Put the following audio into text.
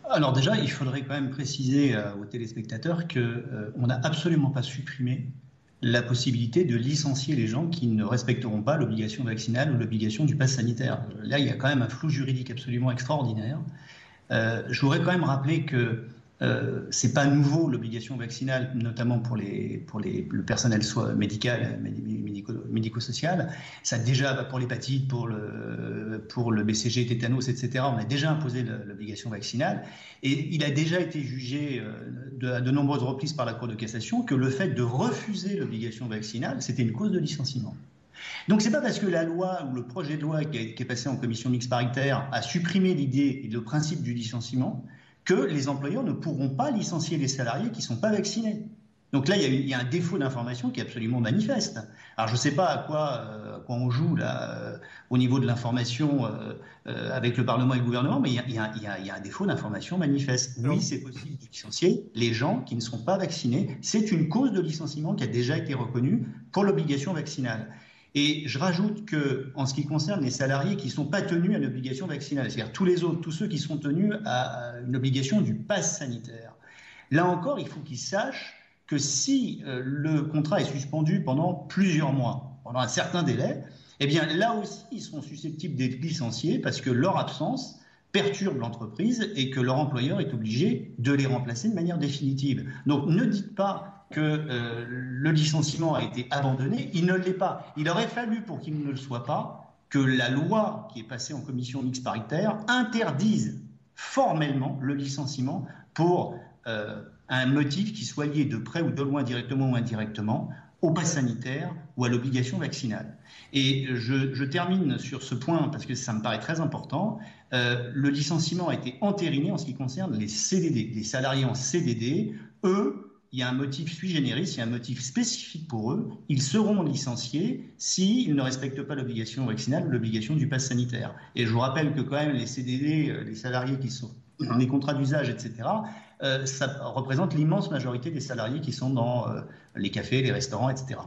Alors déjà, il faudrait quand même préciser aux téléspectateurs qu'on n'a absolument pas supprimé la possibilité de licencier les gens qui ne respecteront pas l'obligation vaccinale ou l'obligation du pass sanitaire. Là, il y a quand même un flou juridique absolument extraordinaire. Je voudrais quand même rappeler que c'est pas nouveau l'obligation vaccinale, notamment pour le personnel soit médical, médico-social. Ça déjà pour l'hépatite, pour le BCG, tétanos, etc. On a déjà imposé l'obligation vaccinale et il a déjà été jugé à de nombreuses reprises par la Cour de cassation que le fait de refuser l'obligation vaccinale, c'était une cause de licenciement. Donc c'est pas parce que la loi ou le projet de loi qui est passé en commission mixte paritaire a supprimé l'idée et le principe du licenciement que les employeurs ne pourront pas licencier les salariés qui ne sont pas vaccinés. Donc là, il y a un défaut d'information qui est absolument manifeste. Alors je ne sais pas à quoi on joue là, au niveau de l'information avec le Parlement et le gouvernement, mais il y a un défaut d'information manifeste. Oui, c'est possible de licencier les gens qui ne sont pas vaccinés. C'est une cause de licenciement qui a déjà été reconnue pour l'obligation vaccinale. Et je rajoute qu'en ce qui concerne les salariés qui ne sont pas tenus à l'obligation vaccinale, c'est-à-dire tous les autres, tous ceux qui sont tenus à une obligation du pass sanitaire, là encore, il faut qu'ils sachent que si le contrat est suspendu pendant plusieurs mois, pendant un certain délai, eh bien là aussi, ils seront susceptibles d'être licenciés parce que leur absence perturbe l'entreprise et que leur employeur est obligé de les remplacer de manière définitive. Donc ne dites pas que le licenciement a été abandonné, il ne l'est pas. Il aurait fallu, pour qu'il ne le soit pas, que la loi qui est passée en commission mixte paritaire interdise formellement le licenciement pour un motif qui soit lié de près ou de loin, directement ou indirectement, au pass sanitaire ou à l'obligation vaccinale. Et je termine sur ce point parce que ça me paraît très important. Le licenciement a été entériné en ce qui concerne les CDD, les salariés en CDD. Eux, il y a un motif sui generis, il y a un motif spécifique pour eux. Ils seront licenciés s'ils ne respectent pas l'obligation vaccinale ou l'obligation du pass sanitaire. Et je vous rappelle que quand même les CDD, les salariés qui sont dans les contrats d'usage, etc., ça représente l'immense majorité des salariés qui sont dans les cafés, les restaurants, etc.